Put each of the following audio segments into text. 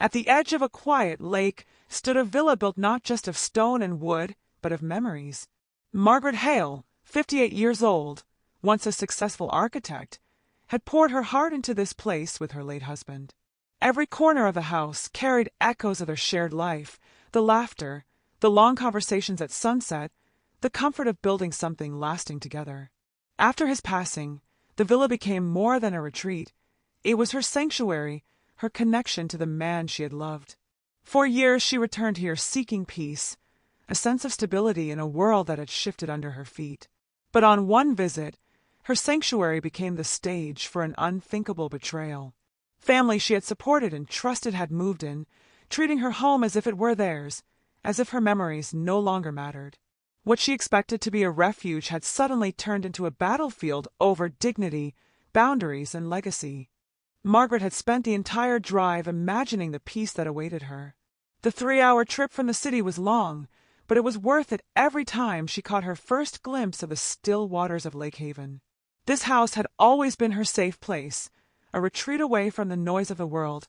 At the edge of a quiet lake stood a villa built not just of stone and wood, but of memories. Margaret Hale, 58 years old, once a successful architect, had poured her heart into this place with her late husband. Every corner of the house carried echoes of their shared life, the laughter, the long conversations at sunset, the comfort of building something lasting together. After his passing, the villa became more than a retreat. It was her sanctuary, her connection to the man she had loved. For years she returned here seeking peace, a sense of stability in a world that had shifted under her feet. But on one visit, her sanctuary became the stage for an unthinkable betrayal. Family she had supported and trusted had moved in, treating her home as if it were theirs, as if her memories no longer mattered. What she expected to be a refuge had suddenly turned into a battlefield over dignity, boundaries, and legacy. Margaret had spent the entire drive imagining the peace that awaited her. The 3-hour trip from the city was long, but it was worth it every time she caught her first glimpse of the still waters of Lake Haven. This house had always been her safe place, a retreat away from the noise of the world,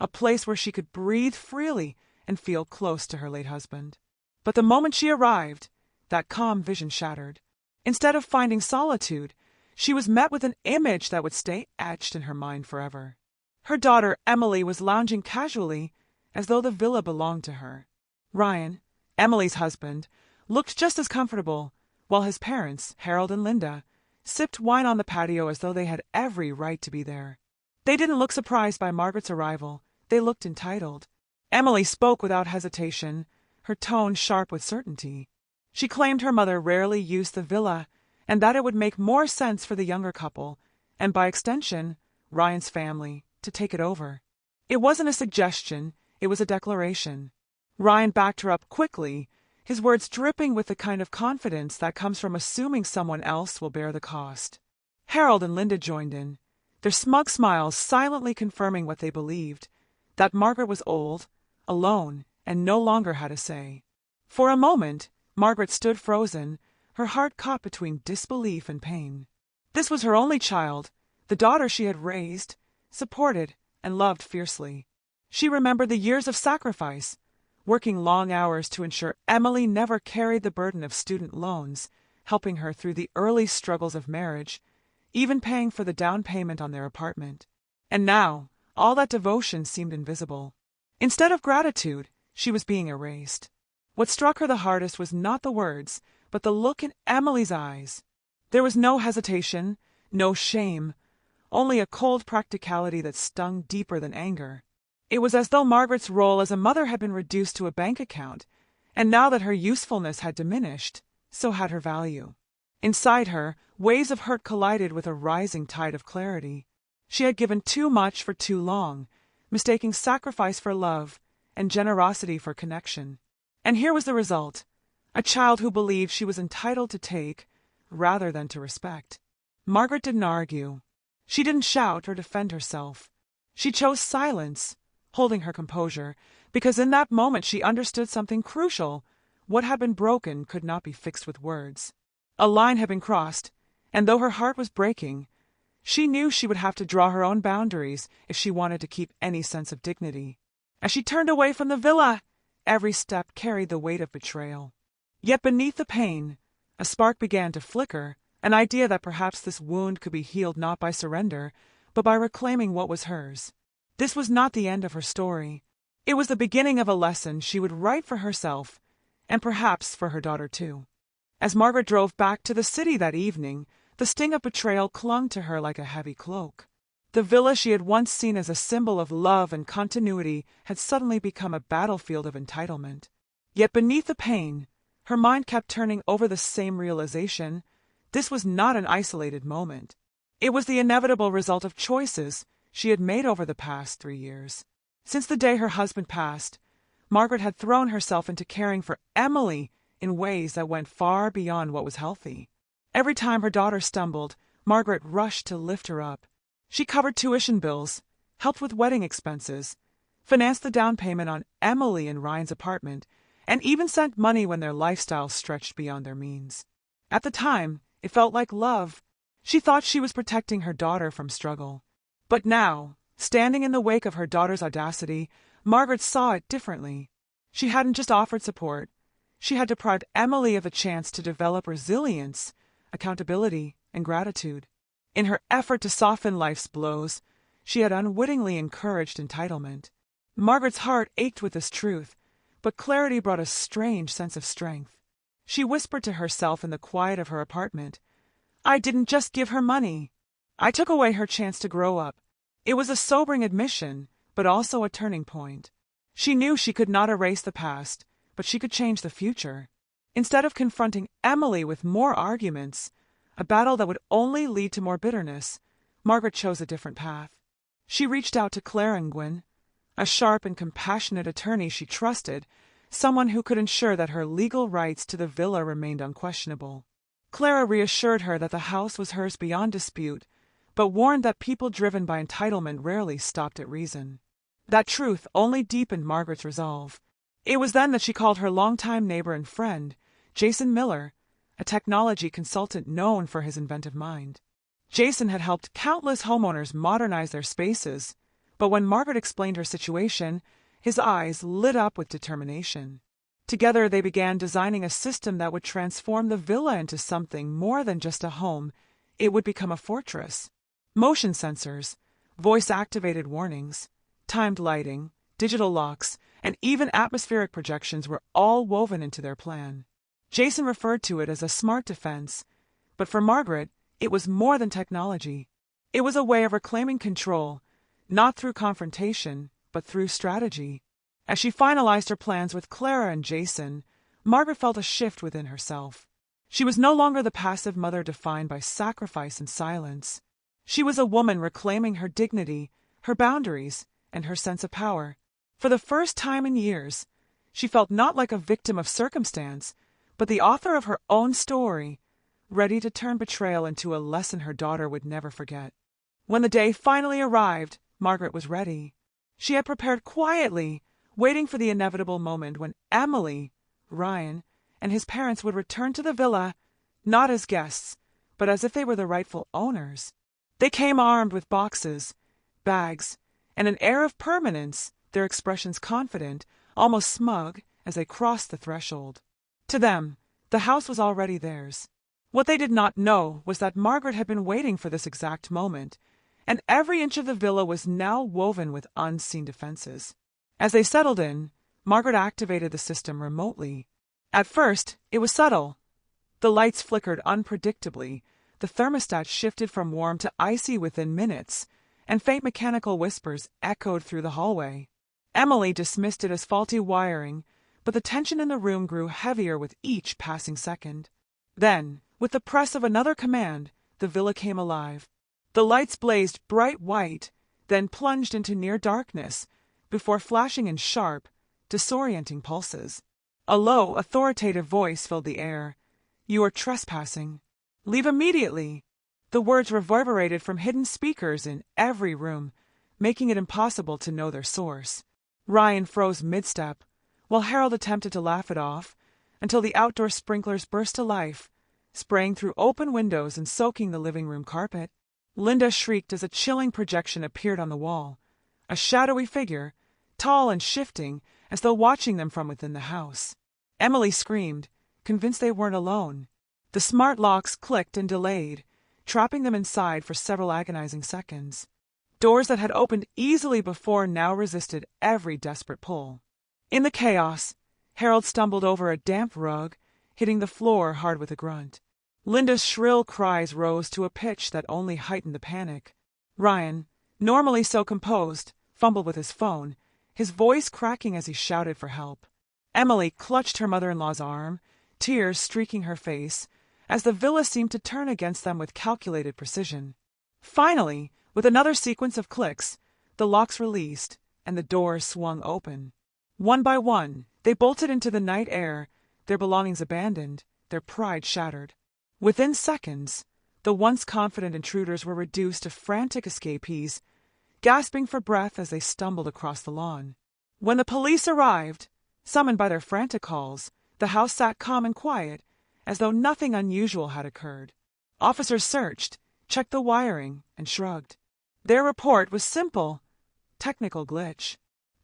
a place where she could breathe freely and feel close to her late husband. But the moment she arrived, that calm vision shattered. Instead of finding solitude, she was met with an image that would stay etched in her mind forever. Her daughter, Emily, was lounging casually, as though the villa belonged to her. Ryan, Emily's husband, looked just as comfortable, while his parents, Harold and Linda, sipped wine on the patio as though they had every right to be there. They didn't look surprised by Margaret's arrival. They looked entitled. Emily spoke without hesitation, her tone sharp with certainty. She claimed her mother rarely used the villa, and that it would make more sense for the younger couple, and by extension, Ryan's family, to take it over. It wasn't a suggestion, it was a declaration. Ryan backed her up quickly, his words dripping with the kind of confidence that comes from assuming someone else will bear the cost. Harold and Linda joined in, their smug smiles silently confirming what they believed, that Margaret was old, alone, and no longer had a say. For a moment, Margaret stood frozen, her heart caught between disbelief and pain. This was her only child, the daughter she had raised, supported, and loved fiercely. She remembered the years of sacrifice, working long hours to ensure Emily never carried the burden of student loans, helping her through the early struggles of marriage, even paying for the down payment on their apartment. And now, all that devotion seemed invisible. Instead of gratitude, she was being erased. What struck her the hardest was not the words, but the look in Emily's eyes. There was no hesitation, no shame, only a cold practicality that stung deeper than anger. It was as though Margaret's role as a mother had been reduced to a bank account, and now that her usefulness had diminished, so had her value. Inside her, waves of hurt collided with a rising tide of clarity. She had given too much for too long, mistaking sacrifice for love and generosity for connection. And here was the result: a child who believed she was entitled to take, rather than to respect. Margaret didn't argue. She didn't shout or defend herself. She chose silence, holding her composure, because in that moment she understood something crucial. What had been broken could not be fixed with words. A line had been crossed, and though her heart was breaking, she knew she would have to draw her own boundaries if she wanted to keep any sense of dignity. As she turned away from the villa, every step carried the weight of betrayal. Yet beneath the pain, a spark began to flicker, an idea that perhaps this wound could be healed not by surrender, but by reclaiming what was hers. This was not the end of her story. It was the beginning of a lesson she would write for herself, and perhaps for her daughter too. As Margaret drove back to the city that evening, the sting of betrayal clung to her like a heavy cloak. The villa she had once seen as a symbol of love and continuity had suddenly become a battlefield of entitlement. Yet beneath the pain, her mind kept turning over the same realization: this was not an isolated moment. It was the inevitable result of choices she had made over the past 3 years. Since the day her husband passed, Margaret had thrown herself into caring for Emily in ways that went far beyond what was healthy. Every time her daughter stumbled, Margaret rushed to lift her up. She covered tuition bills, helped with wedding expenses, financed the down payment on Emily and Ryan's apartment, and even sent money when their lifestyle stretched beyond their means. At the time, it felt like love. She thought she was protecting her daughter from struggle. But now, standing in the wake of her daughter's audacity, Margaret saw it differently. She hadn't just offered support. She had deprived Emily of a chance to develop resilience, accountability, and gratitude. In her effort to soften life's blows, she had unwittingly encouraged entitlement. Margaret's heart ached with this truth, but clarity brought a strange sense of strength. She whispered to herself in the quiet of her apartment, "I didn't just give her money. I took away her chance to grow up." It was a sobering admission, but also a turning point. She knew she could not erase the past, but she could change the future. Instead of confronting Emily with more arguments, a battle that would only lead to more bitterness, Margaret chose a different path. She reached out to Clara Nguyen, a sharp and compassionate attorney she trusted, someone who could ensure that her legal rights to the villa remained unquestionable. Clara reassured her that the house was hers beyond dispute, but warned that people driven by entitlement rarely stopped at reason. That truth only deepened Margaret's resolve. It was then that she called her longtime neighbor and friend, Jason Miller, a technology consultant known for his inventive mind. Jason had helped countless homeowners modernize their spaces, but when Margaret explained her situation, his eyes lit up with determination. Together they began designing a system that would transform the villa into something more than just a home. It would become a fortress. Motion sensors, voice-activated warnings, timed lighting, digital locks, and even atmospheric projections were all woven into their plan. Jason referred to it as a smart defense, but for Margaret, it was more than technology. It was a way of reclaiming control, not through confrontation, but through strategy. As she finalized her plans with Clara and Jason, Margaret felt a shift within herself. She was no longer the passive mother defined by sacrifice and silence. She was a woman reclaiming her dignity, her boundaries, and her sense of power. For the first time in years, she felt not like a victim of circumstance, but the author of her own story, ready to turn betrayal into a lesson her daughter would never forget. When the day finally arrived, Margaret was ready. She had prepared quietly, waiting for the inevitable moment when Emily, Ryan, and his parents would return to the villa, not as guests, but as if they were the rightful owners. They came armed with boxes, bags, and an air of permanence, their expressions confident, almost smug, as they crossed the threshold. To them, the house was already theirs. What they did not know was that Margaret had been waiting for this exact moment, and every inch of the villa was now woven with unseen defenses. As they settled in, Margaret activated the system remotely. At first, it was subtle. The lights flickered unpredictably, the thermostat shifted from warm to icy within minutes, and faint mechanical whispers echoed through the hallway. Emily dismissed it as faulty wiring, but the tension in the room grew heavier with each passing second. Then, with the press of another command, the villa came alive. The lights blazed bright white, then plunged into near darkness, before flashing in sharp, disorienting pulses. A low, authoritative voice filled the air. "You are trespassing. Leave immediately." The words reverberated from hidden speakers in every room, making it impossible to know their source. Ryan froze mid-step, while Harold attempted to laugh it off, until the outdoor sprinklers burst to life, spraying through open windows and soaking the living room carpet. Linda shrieked as a chilling projection appeared on the wall, a shadowy figure, tall and shifting, as though watching them from within the house. Emily screamed, convinced they weren't alone. The smart locks clicked and delayed, trapping them inside for several agonizing seconds. Doors that had opened easily before now resisted every desperate pull. In the chaos, Harold stumbled over a damp rug, hitting the floor hard with a grunt. Linda's shrill cries rose to a pitch that only heightened the panic. Ryan, normally so composed, fumbled with his phone, his voice cracking as he shouted for help. Emily clutched her mother-in-law's arm, tears streaking her face, as the villa seemed to turn against them with calculated precision. Finally, with another sequence of clicks, the locks released, and the doors swung open. One by one, they bolted into the night air, their belongings abandoned, their pride shattered. Within seconds, the once confident intruders were reduced to frantic escapees, gasping for breath as they stumbled across the lawn. When the police arrived, summoned by their frantic calls, the house sat calm and quiet, as though nothing unusual had occurred. Officers searched, checked the wiring, and shrugged. Their report was simple: technical glitch.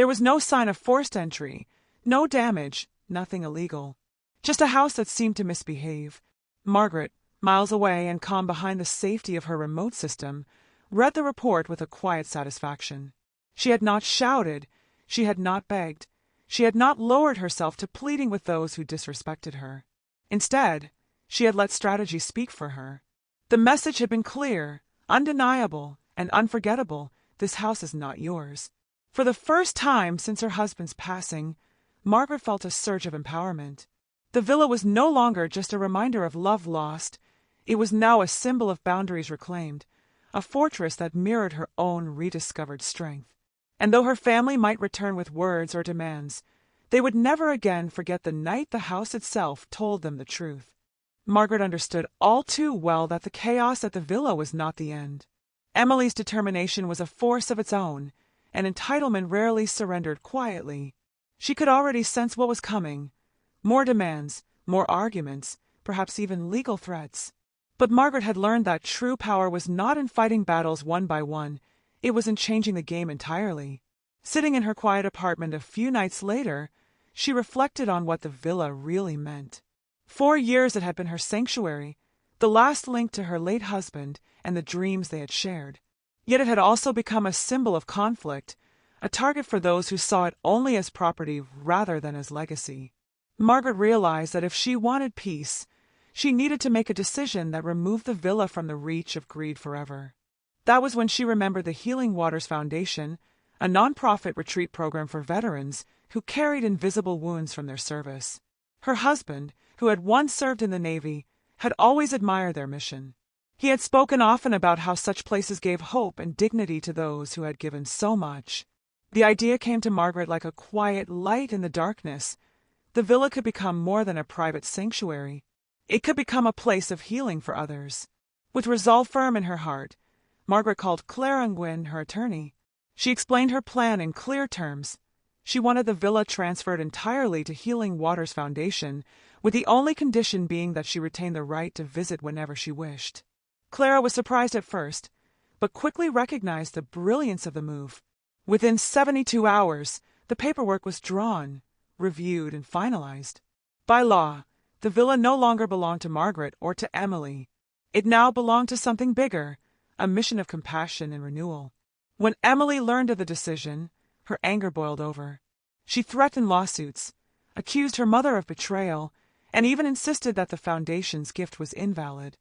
There was no sign of forced entry, no damage, nothing illegal. Just a house that seemed to misbehave. Margaret, miles away and calm behind the safety of her remote system, read the report with a quiet satisfaction. She had not shouted, she had not begged, she had not lowered herself to pleading with those who disrespected her. Instead, she had let strategy speak for her. The message had been clear, undeniable, and unforgettable. This house is not yours. For the first time since her husband's passing, Margaret felt a surge of empowerment. The villa was no longer just a reminder of love lost. It was now a symbol of boundaries reclaimed, a fortress that mirrored her own rediscovered strength. And though her family might return with words or demands, they would never again forget the night the house itself told them the truth. Margaret understood all too well that the chaos at the villa was not the end. Emily's determination was a force of its own, and entitlement rarely surrendered quietly. She could already sense what was coming. More demands, more arguments, perhaps even legal threats. But Margaret had learned that true power was not in fighting battles one by one, it was in changing the game entirely. Sitting in her quiet apartment a few nights later, she reflected on what the villa really meant. 4 years it had been her sanctuary, the last link to her late husband and the dreams they had shared. Yet it had also become a symbol of conflict, a target for those who saw it only as property rather than as legacy. Margaret realized that if she wanted peace, she needed to make a decision that removed the villa from the reach of greed forever. That was when she remembered the Healing Waters Foundation, a nonprofit retreat program for veterans who carried invisible wounds from their service. Her husband, who had once served in the Navy, had always admired their mission. He had spoken often about how such places gave hope and dignity to those who had given so much. The idea came to Margaret like a quiet light in the darkness. The villa could become more than a private sanctuary. It could become a place of healing for others. With resolve firm in her heart, Margaret called Clara Nguyen, her attorney. She explained her plan in clear terms. She wanted the villa transferred entirely to Healing Waters Foundation, with the only condition being that she retain the right to visit whenever she wished. Clara was surprised at first, but quickly recognized the brilliance of the move. Within 72 hours, the paperwork was drawn, reviewed, and finalized. By law, the villa no longer belonged to Margaret or to Emily. It now belonged to something bigger, a mission of compassion and renewal. When Emily learned of the decision, her anger boiled over. She threatened lawsuits, accused her mother of betrayal, and even insisted that the foundation's gift was invalid.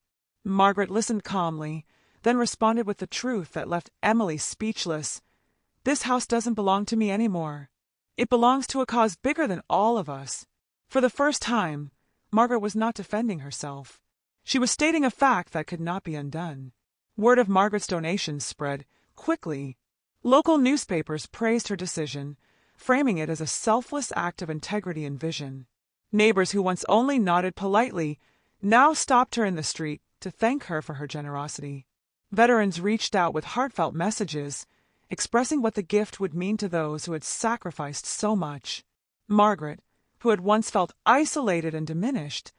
Margaret listened calmly, then responded with the truth that left Emily speechless. This house doesn't belong to me anymore. It belongs to a cause bigger than all of us. For the first time, Margaret was not defending herself. She was stating a fact that could not be undone. Word of Margaret's donation spread quickly. Local newspapers praised her decision, framing it as a selfless act of integrity and vision. Neighbors who once only nodded politely now stopped her in the street to thank her for her generosity. Veterans reached out with heartfelt messages, expressing what the gift would mean to those who had sacrificed so much. Margaret, who had once felt isolated and diminished,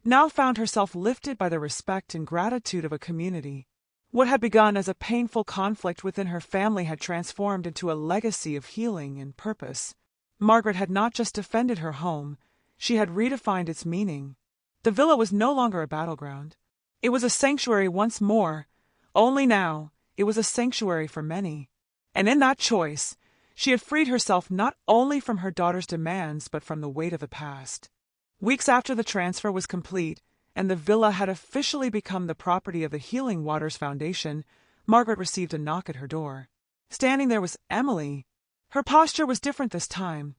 now found herself lifted by the respect and gratitude of a community. What had begun as a painful conflict within her family had transformed into a legacy of healing and purpose. Margaret had not just defended her home, she had redefined its meaning. The villa was no longer a battleground. It was a sanctuary once more, only now it was a sanctuary for many. And in that choice, she had freed herself not only from her daughter's demands but from the weight of the past. Weeks after the transfer was complete, and the villa had officially become the property of the Healing Waters Foundation, Margaret received a knock at her door. Standing there was Emily. Her posture was different this time,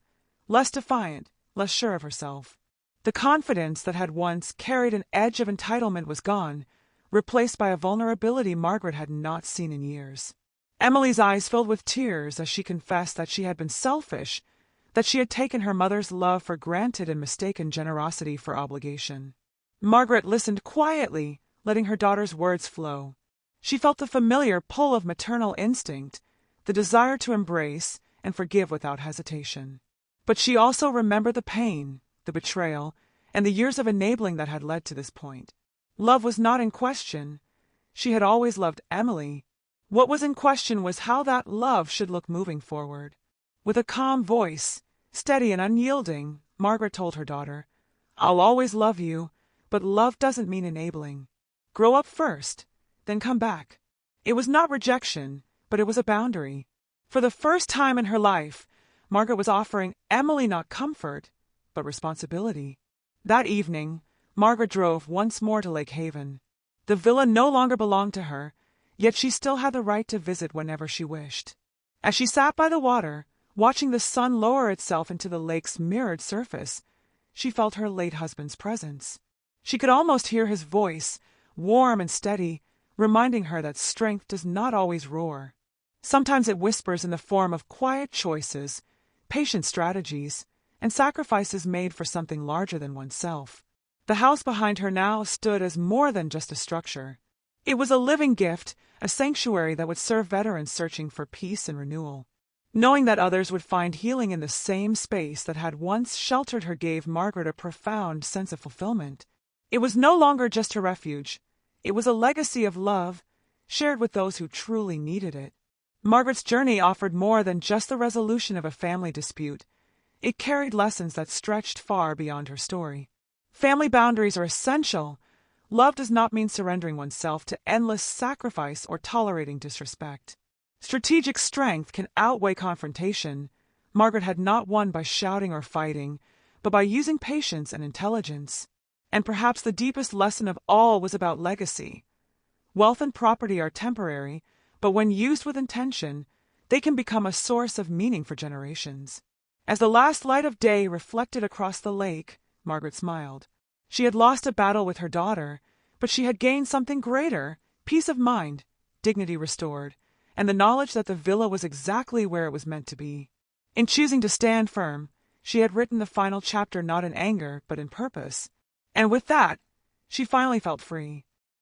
less defiant, less sure of herself. The confidence that had once carried an edge of entitlement was gone, replaced by a vulnerability Margaret had not seen in years. Emily's eyes filled with tears as she confessed that she had been selfish, that she had taken her mother's love for granted and mistaken generosity for obligation. Margaret listened quietly, letting her daughter's words flow. She felt the familiar pull of maternal instinct, the desire to embrace and forgive without hesitation. But she also remembered the pain, the betrayal, and the years of enabling that had led to this point. Love was not in question. She had always loved Emily. What was in question was how that love should look moving forward. With a calm voice, steady and unyielding, Margaret told her daughter, "I'll always love you, but love doesn't mean enabling. Grow up first, then come back." It was not rejection, but it was a boundary. For the first time in her life, Margaret was offering Emily not comfort, but responsibility. That evening, Margaret drove once more to Lake Haven. The villa no longer belonged to her, yet she still had the right to visit whenever she wished. As she sat by the water, watching the sun lower itself into the lake's mirrored surface, she felt her late husband's presence. She could almost hear his voice, warm and steady, reminding her that strength does not always roar. Sometimes it whispers in the form of quiet choices, patient strategies, and sacrifices made for something larger than oneself. The house behind her now stood as more than just a structure. It was a living gift, a sanctuary that would serve veterans searching for peace and renewal. Knowing that others would find healing in the same space that had once sheltered her gave Margaret a profound sense of fulfillment. It was no longer just a refuge. It was a legacy of love, shared with those who truly needed it. Margaret's journey offered more than just the resolution of a family dispute. It carried lessons that stretched far beyond her story. Family boundaries are essential. Love does not mean surrendering oneself to endless sacrifice or tolerating disrespect. Strategic strength can outweigh confrontation. Margaret had not won by shouting or fighting, but by using patience and intelligence. And perhaps the deepest lesson of all was about legacy. Wealth and property are temporary, but when used with intention, they can become a source of meaning for generations. As the last light of day reflected across the lake, Margaret smiled. She had lost a battle with her daughter, but she had gained something greater: peace of mind, dignity restored, and the knowledge that the villa was exactly where it was meant to be. In choosing to stand firm, she had written the final chapter not in anger, but in purpose. And with that, she finally felt free.